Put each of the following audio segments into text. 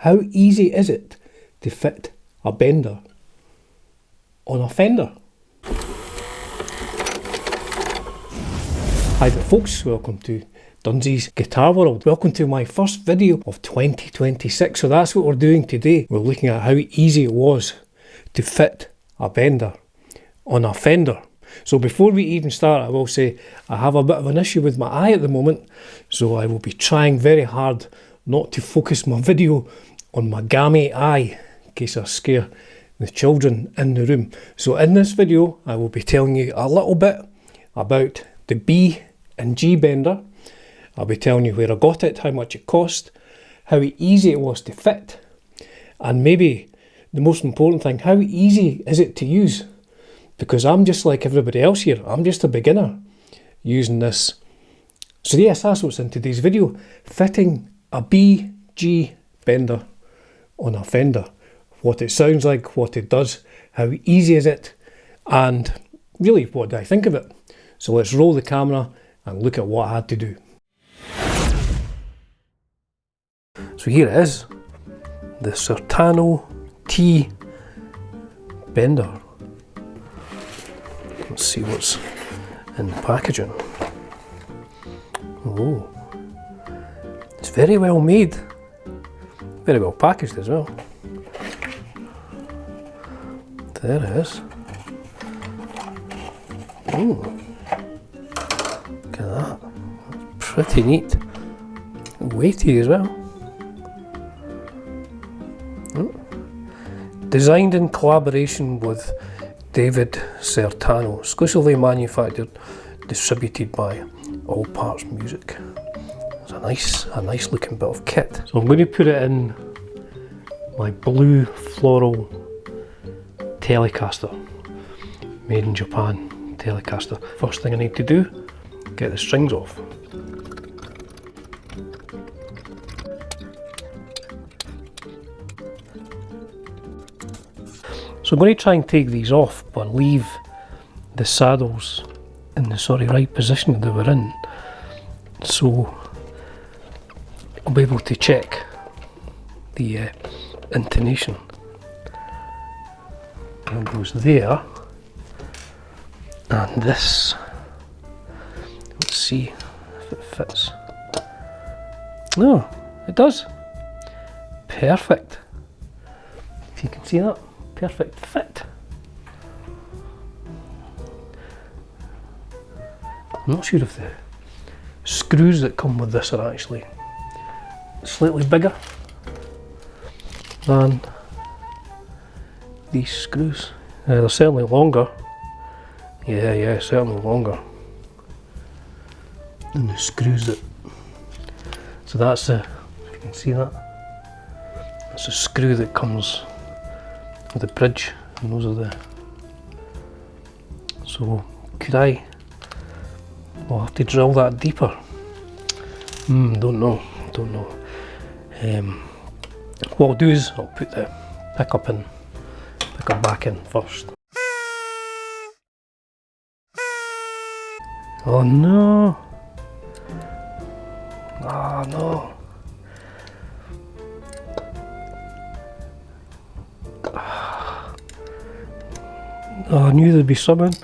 How easy is it to fit a bender on a Fender? Hi there folks, welcome to Dunzee's Guitar World. Welcome to my first video of 2026. So that's what we're doing today. We're looking at how easy it was to fit a bender on a Fender. So before we even start, I will say I have a bit of an issue with my eye at the moment. So I will be trying very hard not to focus my video on my gammy eye in case I scare the children in the room. So in this video, I will be telling you a little bit about the B and G bender. I'll be telling you where I got it, how much it cost, how easy it was to fit, and maybe the most important thing, how easy is it to use? Because I'm just like everybody else here, I'm just a beginner using this. So yes, that's what's in today's video, fitting a B-G bender on a Fender. What it sounds like, what it does, how easy is it, and really what do I think of it? So let's roll the camera and look at what I had to do. So here it is, the Certano T-Bender. Let's see what's in the packaging. Oh, it's very well made, very well packaged as well. There it is. Oh, look at that, pretty neat, weighty as well. Designed in collaboration with David Certano, exclusively manufactured, distributed by All Parts Music. It's a nice looking bit of kit. So I'm going to put it in my blue floral Telecaster, made in Japan Telecaster. First thing I need to do, get the strings off. So I'm going to try and take these off, but leave the saddles in the right position that they were in. So I'll be able to check the intonation. And it goes there, and this, let's see if it fits. No, it does. Perfect. If you can see that. Perfect fit. I'm not sure if the screws that come with this are actually slightly bigger than these screws. They're certainly longer. Yeah, certainly longer than the screws that. So that's the, if you can see that, that's a screw that comes with the bridge, and those are the. So could I? I'll have to drill that deeper. Don't know. What I'll do is I'll put the pickup back in first. Oh no! Ah no! Oh, I knew there'd be something.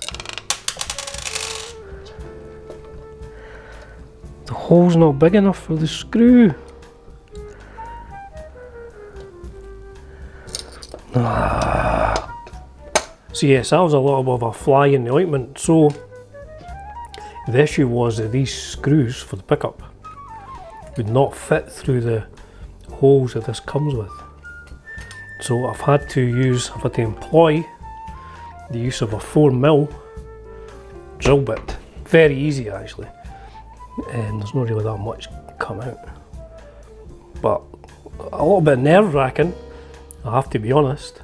The hole's not big enough for the screw. So yes, that was a little bit of a fly in the ointment. So the issue was that these screws for the pickup would not fit through the holes that this comes with. So I've had to employ the use of a 4mm drill bit. Very easy actually, and there's not really that much come out, but a little bit nerve-wracking, I have to be honest,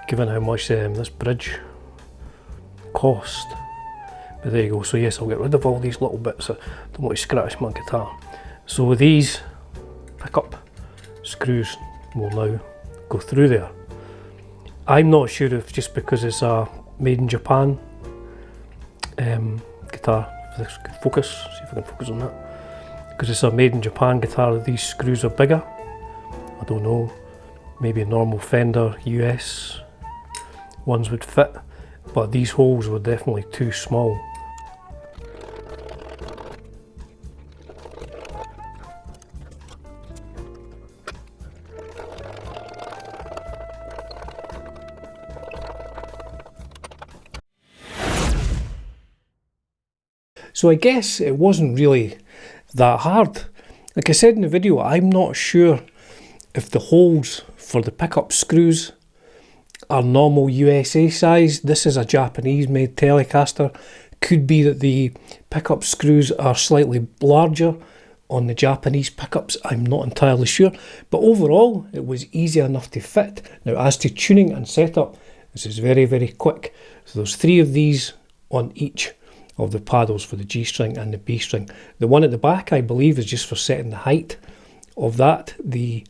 given how much this bridge cost. But there you go. So yes, I'll get rid of all these little bits. I don't want to scratch my guitar. So these pickup screws will now go through there. I'm not sure if just because it's a made in Japan guitar, if this could focus, see if I can focus on that. Because it's a made in Japan guitar, these screws are bigger. don't know, maybe a normal Fender US ones would fit, but these holes were definitely too small. So I guess it wasn't really that hard. Like I said in the video, I'm not sure if the holes for the pickup screws are normal USA size. This is a Japanese made Telecaster. Could be that the pickup screws are slightly larger on the Japanese pickups. I'm not entirely sure, but overall it was easy enough to fit. Now as to tuning and setup, this is very, very quick. So there's 3 of these on each of the paddles for the G string and the B string. The one at the back, I believe, is just for setting the height of that. The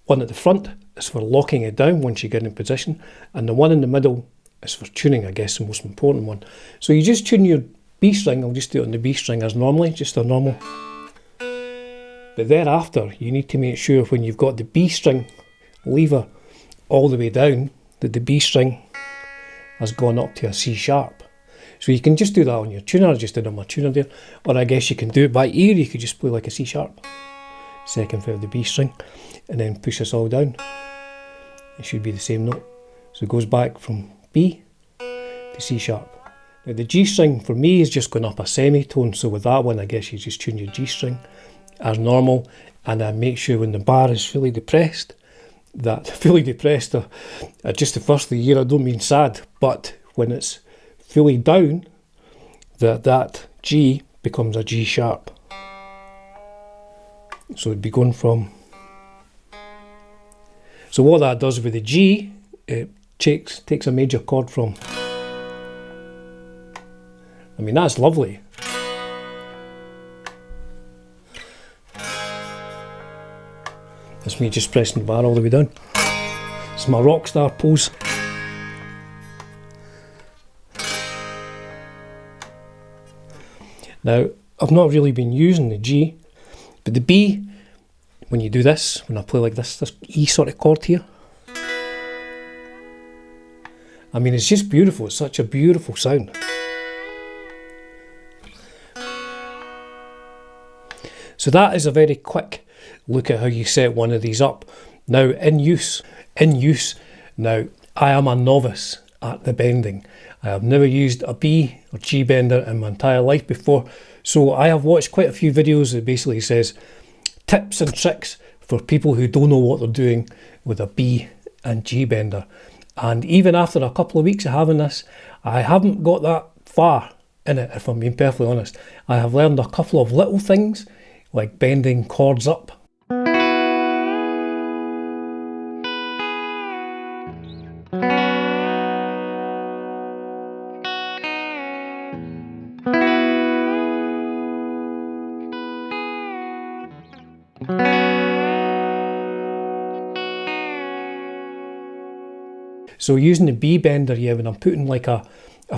one at the front is for locking it down once you get in position, and the one in the middle is for tuning, I guess, the most important one. So you just tune your B string. I'll just do it on the B string as normally, just a normal. But thereafter, you need to make sure when you've got the B string lever all the way down, that the B string has gone up to a C sharp. So you can just do that on your tuner. I just did on my tuner there. Or I guess you can do it by ear. You could just play like a C sharp, second fret of the B string, and then push this all down. It should be the same note. So it goes back from B to C sharp. Now the G string for me is just going up a semitone. So with that one, I guess you just tune your G string as normal, and then make sure when the bar is fully depressed, that fully depressed, just the first of the year, I don't mean sad, but when it's fully down, that G becomes a G sharp. So it'd be going from. So what that does with the G, it takes a major chord from. I mean, that's lovely. That's me just pressing the bar all the way down. It's my rock star pose. Now, I've not really been using the G, but the B, when you do this, when I play like this E sort of chord here, I mean, it's just beautiful. It's such a beautiful sound. So that is a very quick look at how you set one of these up. Now, in use, now I am a novice at the bending. I have never used a B or G bender in my entire life before, so I have watched quite a few videos that basically says tips and tricks for people who don't know what they're doing with a B and G bender. And even after a couple of weeks of having this, I haven't got that far in it, if I'm being perfectly honest. I have learned a couple of little things, like bending chords up. So using the B bender, yeah, when I'm putting like a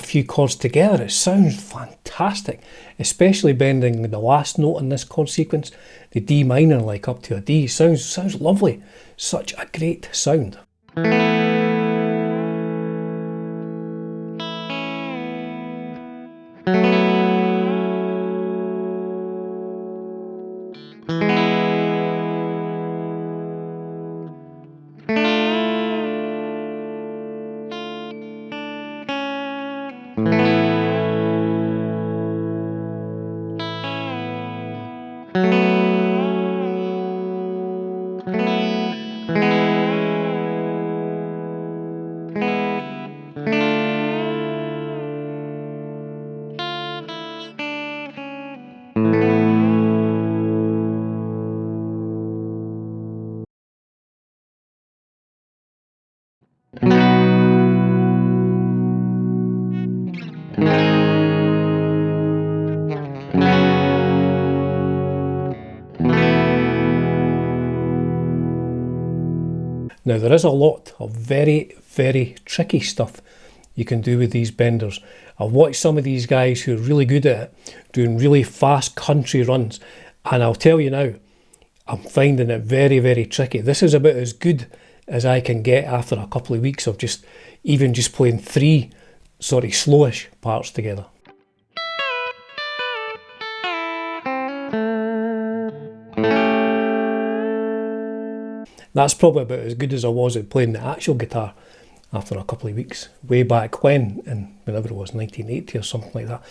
few chords together, it sounds fantastic, especially bending the last note in this chord sequence, the D minor, like up to a D. Sounds lovely. Such a great sound. Now there is a lot of very, very tricky stuff you can do with these benders. I've watched some of these guys who are really good at it, doing really fast country runs, and I'll tell you now, I'm finding it very, very tricky. This is about as good as I can get after a couple of weeks of just playing three sort of slowish parts together. That's probably about as good as I was at playing the actual guitar after a couple of weeks, way back when, in whenever it was, 1980 or something like that.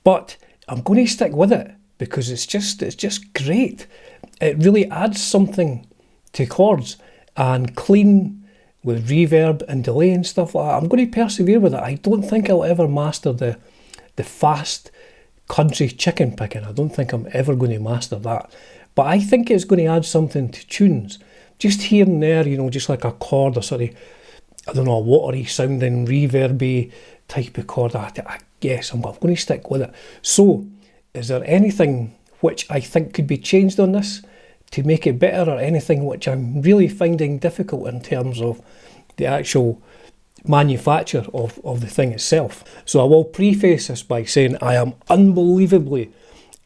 But I'm going to stick with it because it's just great. It really adds something to chords, and clean with reverb and delay and stuff like that. I'm going to persevere with it. I don't think I'll ever master the fast country chicken picking. I don't think I'm ever going to master that. But I think it's going to add something to tunes. Just here and there, you know, just like a chord, or sort of, I don't know, a watery sounding, reverby type of chord. I guess I'm going to stick with it. So, is there anything which I think could be changed on this to make it better, or anything which I'm really finding difficult in terms of the actual manufacture of the thing itself? So I will preface this by saying I am unbelievably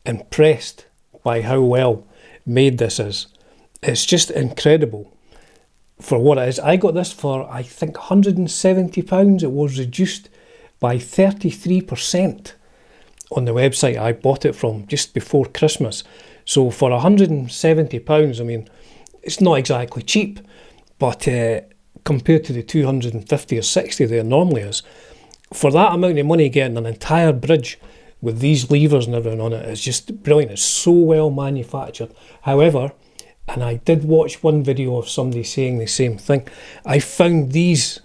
impressed by how well made this is. It's just incredible for what it is. I got this for, I think, £170. It was reduced by 33% on the website I bought it from just before Christmas. So for £170, I mean, it's not exactly cheap, but compared to the 250 or 60 there normally is, for that amount of money, getting an entire bridge with these levers and everything on it is just brilliant. It's so well manufactured. However, and I did watch one video of somebody saying the same thing, I found these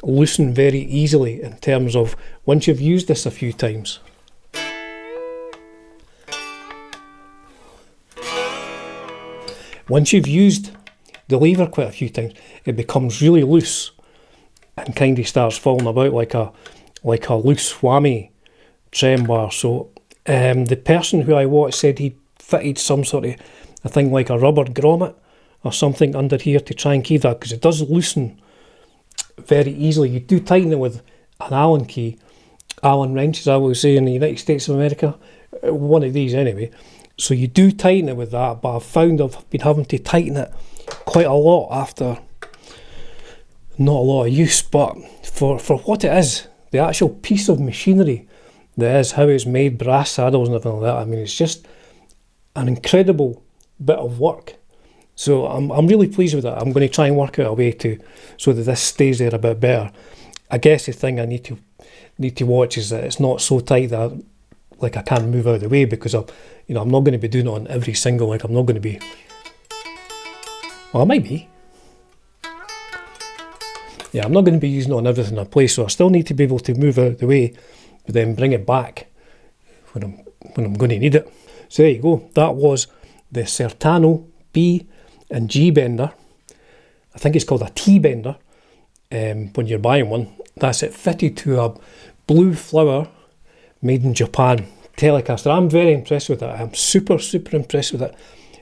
loosen very easily in terms of once you've used this a few times. Once you've used the lever quite a few times, it becomes really loose and kind of starts falling about like a loose whammy trem bar. So the person who I watched said he fitted some sort of a thing like a rubber grommet or something under here to try and keep that, because it does loosen very easily. You do tighten it with an Allen key, Allen wrench, as I would say in the United States of America, one of these anyway. So you do tighten it with that, but I've found I've been having to tighten it quite a lot after not a lot of use. But for what it is, the actual piece of machinery that is, how it's made, brass saddles and everything like that, I mean, it's just an incredible bit of work. So I'm really pleased with it. I'm going to try and work out a way to so that this stays there a bit better. I guess the thing I need to watch is that it's not so tight that like I can't move out of the way, because I'm not going to be doing it on every single, like I'm not going to be, well, I might be. Yeah, I'm not going to be using it on everything I play, so I still need to be able to move out of the way, but then bring it back when I'm going to need it. So there you go. That was the Certano B and G bender. I think it's called a T-Bender when you're buying one. That's it, fitted to a blue flower made in Japan Telecaster. I'm very impressed with it. I'm super impressed with it.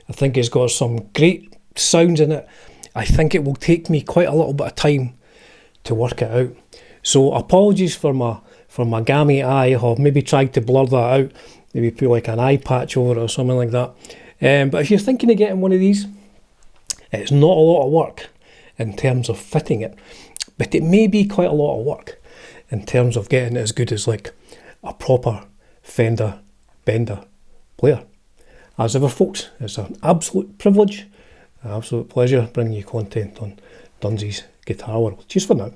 I think it's got some great sounds in it. I think it will take me quite a little bit of time to work it out. So apologies for my gammy eye. I've maybe tried to blur that out, maybe put like an eye patch over it or something like that. But if you're thinking of getting one of these, it's not a lot of work in terms of fitting it, but it may be quite a lot of work in terms of getting it as good as like a proper Fender Bender player. As ever, folks, it's an absolute privilege, an absolute pleasure bringing you content on Dunzy's Guitar World. Cheers for now.